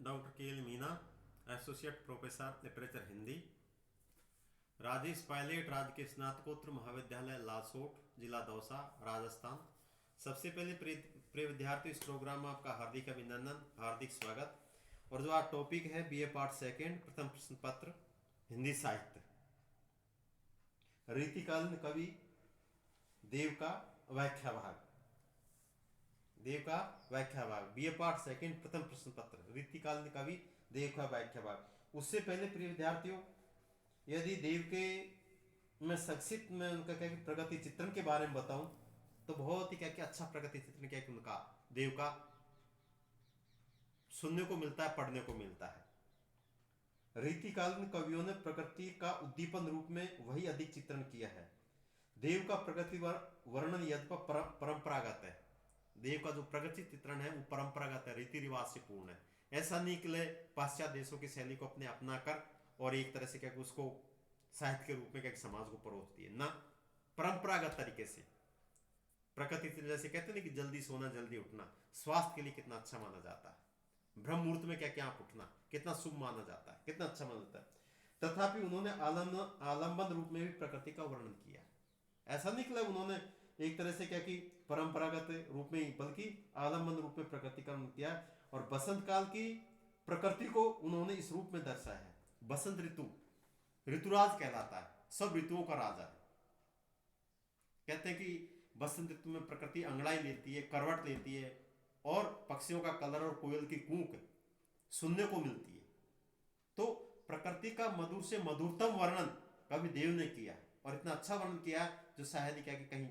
Doctor के L Meena, associate professor literature Hindi, Rajesh Pilot, राजकीय स्नातकोत्तर महाविद्यालय लासोट, जिला दौसा, राजस्थान। सबसे पहले प्रिय विद्यार्थी, इस प्रोग्राम में आपका हार्दिक अभिनंदन, हार्दिक स्वागत। और जो आज टॉपिक है बीए पार्ट सेकेंड, प्रथम प्रश्न पत्र हिंदी साहित्य, रीतिकालीन कवि देव का व्याख्या भाग, देव का व्याख्या भाग, बीए पार्ट सेकेंड, प्रथम प्रश्न पत्र, रीतिकालीन कवि देव का व्याख्या भाग। उससे पहले प्रिय विद्यार्थियों, यदि देव के मैं संक्षिप्त में उनका क्या प्रगति चित्रण के बारे में बताऊं तो बहुत ही क्या अच्छा प्रगति चित्रण क्या उनका देव का सुनने को मिलता है, पढ़ने को मिलता है। रीतिकालीन कवियों ने प्रकृति का उद्दीपन रूप में वही अधिक चित्रण किया है। देव का प्रगति वर्णन यद्यपि परंपरागत है, देव का जो प्रगति चित्रण है वो परंपरागत है, रीति रिवाज से पूर्ण है। ऐसा नहीं कि पाश्चात्य देशों की शैली को अपने अपना कर और एक तरह से क्या उसको साहित्य के रूप में क्या समाज को परोसती है, ना परंपरागत तरीके से प्रकृति जैसे कहते हैं कि जल्दी सोना जल्दी उठना स्वास्थ्य के लिए कितना अच्छा माना जाता है, ब्रह्म मुहूर्त में क्या क्या उठना कितना शुभ माना जाता है, कितना अच्छा माना जाता है। तथापि उन्होंने आलम्बन रूप में भी प्रकृति का वर्णन किया। ऐसा नहीं कि उन्होंने एक तरह से क्या कि परंपरागत रूप में बल्कि आलम्बन रूप में प्रकृति का वर्णन किया। और बसंत काल की प्रकृति को उन्होंने इस रूप में दर्शाया है। बसंत ऋतु ऋतुराज कहलाता है, सब ऋतुओं का राजा है। कहते हैं कि बसंत ऋतु में प्रकृति अंगड़ाई लेती है, करवट लेती है और पक्षियों का कलर और कोयल की कूक सुनने को मिलती है। तो प्रकृति का मधुर से मधुरतम वर्णन कवि देव ने किया और इतना अच्छा वर्णन किया जो शायद क्या कि कहीं,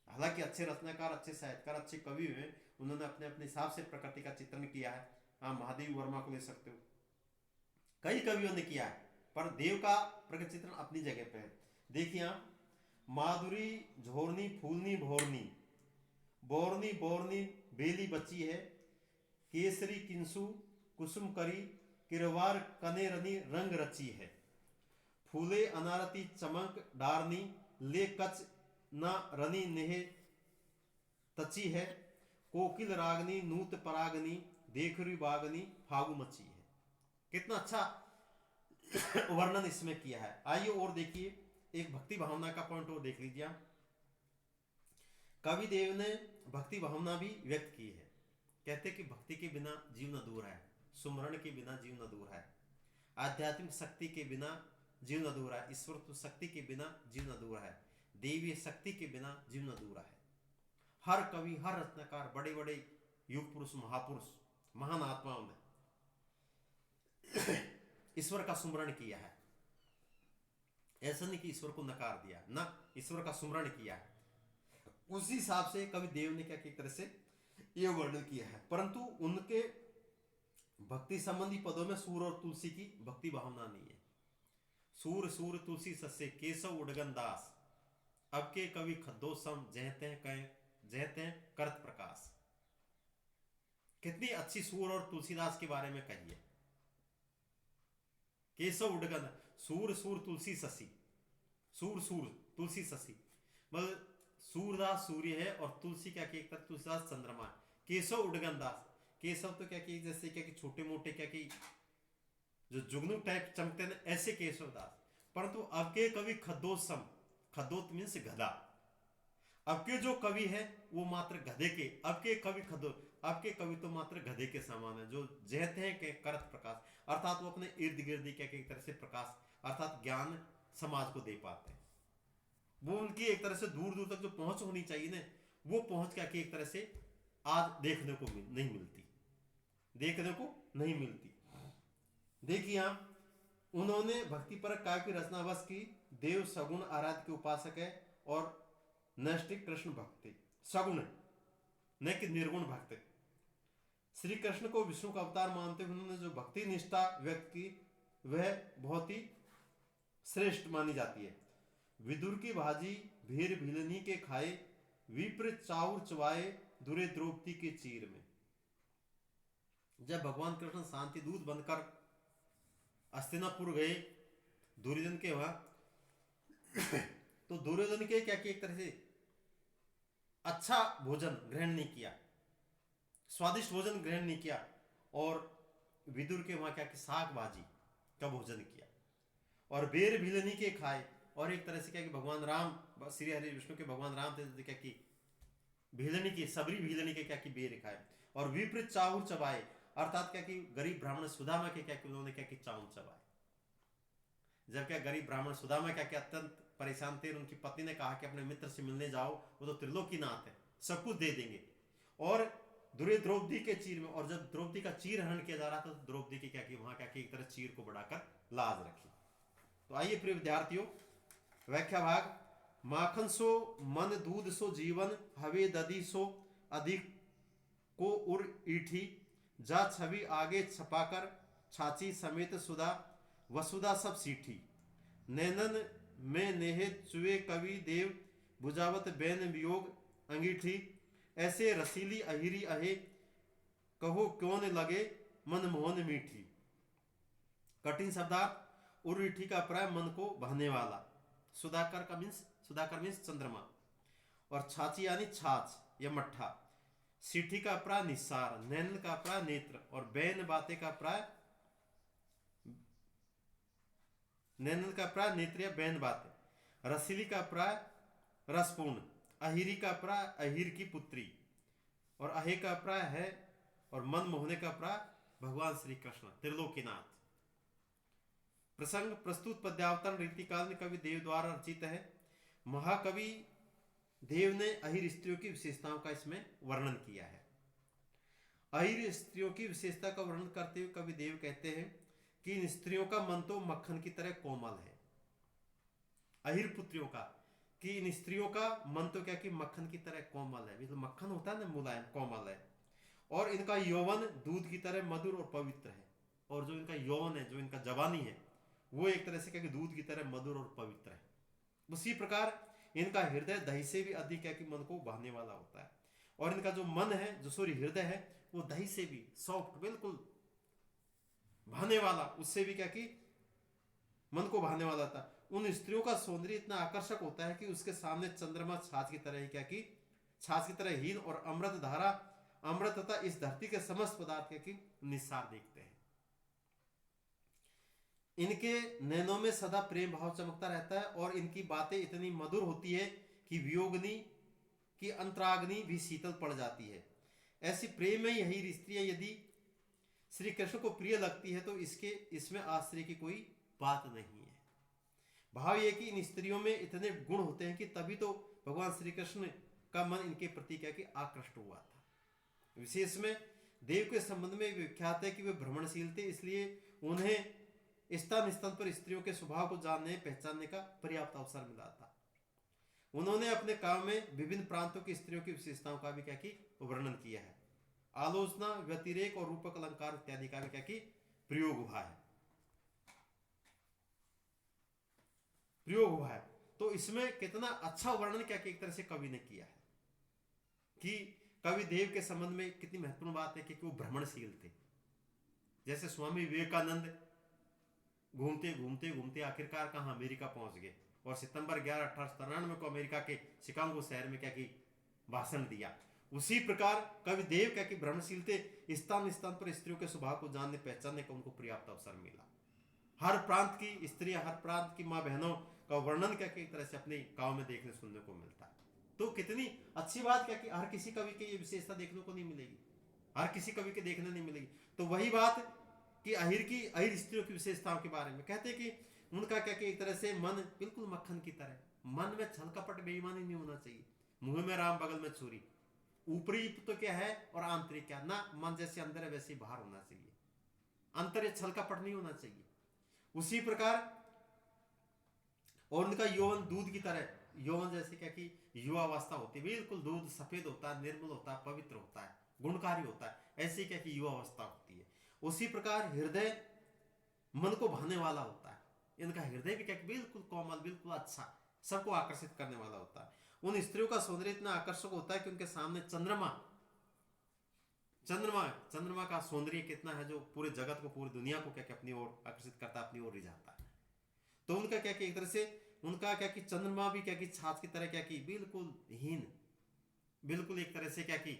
हालांकि अच्छे रचनाकार, अच्छे साहित्यकार, अच्छे कवि हुए, उन्होंने अपने अपने हिसाब से प्रकृति का चित्रण किया है। हाँ, महादेव वर्मा को ले सकते हो, कई कवियों ने किया है, पर देव का प्रकृति चित्रण अपनी जगह पे है। देखिए आप, माधुरी झोरनी फूलनी भोरनी, बोरनी बोरनी बेली बची है, केसरी किंसु कुसुम करी, किरवार कने रनी रंग रची है, फूले अनारती चमक डारनी, ले कच न रनी नेह तची है, कोकिल रागनी नूत परागनी, देखरी बागनी फागु मची है। कितना अच्छा वर्णन इसमें किया है। आइए और देखिए, एक भक्ति भावना का पॉइंट और देख लीजिए। कवि देव ने भक्ति भावना भी व्यक्त की है। कहते कि भक्ति के बिना जीवन अधूरा है, सुमरण के बिना जीवन अधूरा है, आध्यात्मिक शक्ति के बिना जीवन अधूरा है, ईश्वर शक्ति के बिना जीवन अधूरा है, देवीय शक्ति के बिना जीवन अधूरा है। हर कवि, हर रचनाकार, बड़े बड़े युग पुरुष, महापुरुष, महान आत्माओं ने ईश्वर का सुमरण किया है। ऐसा नहीं कि ईश्वर को नकार दिया, ना, ईश्वर का सुमरण किया है। उसी हिसाब से कवि देव ने क्या एक तरह से यह वर्णन किया है। परंतु उनके भक्ति संबंधी पदों में सूर और तुलसी की भक्ति भावना नहीं है। सूर सूर तुलसी सस्य केशव उडगन दास, अब के कवि खद्दो सम जहते हैं करत प्रकाश। कितनी अच्छी सूर और तुलसीदास के बारे में कही है। केशव उडगन, सूर सूर तुलसी शशि, सूर सूर तुलसी शशि, मतलब सूरदास सूर्य है और तुलसी क्या कि एक तरह तुलसीदास चंद्रमा है। केशव उडगन दास, केशव तो क्या कि जैसे क्या कि छोटे मोटे क्या कि जो जुगनू टाइप चमकते हैं ऐसे केशव दास। परंतु अब के कवि खद्दोसम, खद्दोत मीन्स गधा, अब के जो कवि है वो मात्र गधे के, अब के कवि खद्दो, अब के कवि तो मात्र गधे के समान है, जो जहते हैं के करत प्रकाश, अर्थात वो अपने इर्द गिर्द क्या एक तरह से प्रकाश अर्थात ज्ञान समाज को दे पाते हैं। वो उनकी एक तरह से दूर दूर तक जो पहुंच होनी चाहिए ना, वो पहुंच क्या कि एक तरह से आज देखने को नहीं मिलती, देखने को नहीं मिलती। देखिए आप, उन्होंने भक्ति पर काव्य की रचना बस की। देव सगुण आराध्य के उपासक है और नैष्ठिक कृष्ण भक्ति, सगुण न कि निर्गुण भक्त। श्री कृष्ण को विष्णु का अवतार मानते हुए उन्होंने जो भक्ति निष्ठा व्यक्त की वह बहुत ही श्रेष्ठ मानी जाती है। विदुर की भाजी भीर भिलनी के खाए, विप्र चाउर चवाए दुरे द्रौपदी के चीर में। जब भगवान कृष्ण शांति दूत बनकर हस्तिनापुर गए दुर्योधन के वहां, तो दुर्योधन के क्या कि एक तरह से अच्छा भोजन ग्रहण नहीं किया, स्वादिष्ट भोजन ग्रहण नहीं किया और विदुर के वहां क्या कि साग भाजी का भोजन किया और बेर भिलनी के खाए। और एक तरह से क्या कि भगवान राम श्री हरि विष्णु के भगवान राम थे तो क्या कि भिलनी की सबरी भिलनी के क्या कि बेर खाए और विपरीत चाउर चबाए, अर्थात क्या कि गरीब ब्राह्मण सुदामा के क्या कि उन्होंने क्या कि चाउर चबाए। जब क्या गरीब ब्राह्मण सुदामा क्या कि अत्यंत परेशान थे, उनकी पत्नी ने कहा कि अपने मित्र से मिलने जाओ, वो तो त्रिलोकीनाथ है, सब कुछ दे देंगे। और द्रौपदी के चीर में, और जब द्रौपदी का चीर हरण किया जा रहा था तो द्रौपदी की क्या कि वहां क्या कि एक तरह चीर को बढ़ाकर लाज रखी। तो आइए प्रिय विद्यार्थियों, व्याख्या भाग। माखन सो मन दूध सो जीवन, हवे दधी सो अधिक को उर ईठी, जा छवि आगे छपाकर छाची समेत सुधा, वसुधा सब सीठी। नैनन में नेहे चुए कवि देव, बुझावत बैन वियोग अंगीठी। ऐसे रसीली अहिरी अहे, कहो क्यों न लगे मन मोहन मीठी। कठिन शब्दार्थ। उर्विठी का प्राय मन को बहने वाला, सुधाकर मीन्स चंद्रमा, और छाची यानी छाछ या मट्ठा। सीठी का प्राय निस्सार, नैन का प्राय नेत्र, और बैन बाते का प्राय नैनन का प्राय नेत्र या बैन बाते। रसीली का प्राय रसपूर्ण, अहिरी का प्राय अहिर की पुत्री, और अहे का प्राय है, और मन मोहने का प्राय भगवान श्री कृष्ण त्रिलोकीनाथ। प्रसंग प्रस्तुत पद्यावतरण रीतिकाल में कवि देव द्वारा रचित है। महाकवि देव ने अहिर स्त्रियों की विशेषताओं का इसमें वर्णन किया है। अहिर स्त्रियों की विशेषता का वर्णन करते हुए कवि देव कहते हैं कि इन स्त्रियों का मन तो मक्खन की तरह कोमल है। अहिर पुत्रियों का, कि इन स्त्रियों का मन तो क्या कि मक्खन की तरह कोमल है, मतलब मक्खन होता है ना, मुलायम कोमल है। और इनका यौवन दूध की तरह मधुर और पवित्र है। और जो इनका यौवन है, जो इनका जवानी है, वो एक तरह से क्या कि दूध की तरह मधुर और पवित्र है। उसी प्रकार इनका हृदय दही से भी अधिक है कि मन को बहने वाला होता है। और इनका जो मन है, जो सॉरी हृदय है, वो दही से भी सॉफ्ट, बिल्कुल बहने वाला, उससे भी क्या कि मन को बहने वाला था। उन स्त्रियों का सौंदर्य इतना आकर्षक होता है कि उसके सामने चंद्रमा छाछ की तरह ही क्या कि छाछ की तरह हीन और अमृत धारा, अमृत तथा इस धरती के समस्त पदार्थ क्या कि निस्सार देखते हैं। इनके नैनों में सदा प्रेम भाव चमकता रहता है और इनकी बातें इतनी मधुर होती है कि वियोगनी की अंतराग्नि भी शीतल पड़ जाती है। ऐसी प्रेम में यही स्त्रियां यदि श्री कृष्ण को प्रिय लगती है तो इसमें आश्चर्य की कोई बात नहीं है। भाव यह कि इन स्त्रियों में इतने गुण होते हैं कि तभी तो भगवान श्री कृष्ण का मन इनके प्रति क्या कि आकृष्ट हुआ था। विशेष में देव के संबंध में विख्यात है कि वे भ्रमणशील थे, इसलिए उन्हें स्तन स्तन पर स्त्रियों के स्वभाव को जानने पहचानने का पर्याप्त अवसर मिला था। उन्होंने अपने काम में विभिन्न प्रांतों की स्त्रियों की विशेषताओं का भी क्या कि वर्णन किया है। आलोचना, व्यतिरेक और रूपक अलंकार इत्यादि का भी क्या कि प्रयोग हुआ है। तो इसमें कितना अच्छा वर्णन क्या कि एक तरह से कवि ने किया है कि कवि देव के संबंध में कितनी महत्वपूर्ण बात है कि वो भ्रमणशील थे। जैसे स्वामी विवेकानंद घूमते घूमते घूमते आखिरकार कहां अमेरिका पहुंच गए और सितंबर 11, 1897 को अमेरिका के शिकागो शहर में क्या कि भाषण दिया। उसी प्रकार कवि देव क्या कि भ्रमणशील थे, स्थान स्थान पर स्त्रियों के स्वभाव को जानने पहचानने का उनको पर्याप्त अवसर मिला। हर प्रांत की स्त्रियां, हर प्रांत की माँ बहनों का वर्णन क्या कि एक तरह से अपने गांव में देखने सुनने को मिलता है। तो कितनी अच्छी बात क्या कि हर किसी कवि की ये विशेषता देखने को नहीं मिलेगी, हर किसी कवि के देखने नहीं मिलेगी। तो वही बात कि अहिर स्त्रियों की विशेषताओं के बारे में कहते हैं कि उनका क्या कि एक तरह से मन बिल्कुल मक्खन की तरह, मन में छल कपट बेईमानी नहीं होना चाहिए, मुंह में राम बगल में छुरी, ऊपरी तो क्या है और आंतरिक क्या ना, मन जैसे अंदर है वैसे बाहर होना चाहिए, अंतर छल कपट नहीं होना चाहिए। उसी प्रकार और उनका यौवन दूध की तरह, यौवन जैसे क्या कि युवावस्था होती है, बिल्कुल दूध सफेद होता है, निर्मल होता है, पवित्र होता है, गुणकारी होता है, ऐसे क्या कि युवावस्था होती है। उसी प्रकार हृदय मन को भाने वाला होता है, इनका हृदय भी क्या कि बिल्कुल कोमल, बिल्कुल अच्छा, सबको आकर्षित करने वाला होता है। उन स्त्रियों का सौंदर्य इतना आकर्षक होता है कि उनके सामने चंद्रमा का सौंदर्य कितना है जो पूरे जगत को, पूरी दुनिया को क्या कि अपनी ओर आकर्षित करता है, अपनी ओर रिझाता है। तो उनका क्या कि एक तरह से उनका क्या कि चंद्रमा भी क्या कि छाछ की तरह क्या कि बिल्कुल हीन, बिल्कुल एक तरह से क्या कि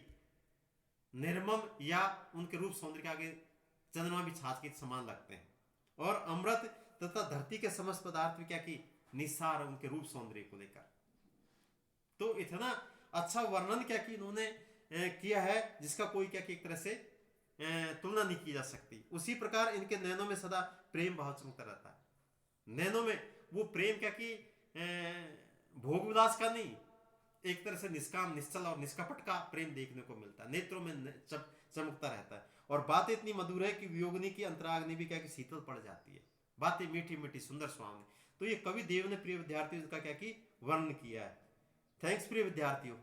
निर्मम या उनके रूप सौंदर्य के आगे चंद्रमा भी छाछ के समान लगते हैं। और अमृत तथा धरती के समस्त पदार्थ क्या की निस्सार उनके रूप सौंदर्य को लेकर। तो इतना अच्छा वर्णन क्या कि इन्होंने किया है जिसका कोई क्या कि एक तरह से तुलना नहीं की जा सकती। उसी प्रकार इनके नैनों में सदा प्रेम भाव चमकता रहता है। नैनों में वो प्रेम क्या कि भोग विलास का नहीं, एक तरह से निष्काम निश्चल और निष्कपट का प्रेम देखने को मिलता है। नेत्रों में चमकता रहता है और बातें इतनी मधुर है कि वियोगनी की अंतराग्नि भी क्या कि शीतल पड़ जाती है। बातें मीठी मीठी सुंदर सुहावनी। तो ये कवि देव ने प्रिय विद्यार्थियों का क्या कि वर्णन किया है। थैंक्स प्रिय विद्यार्थियों।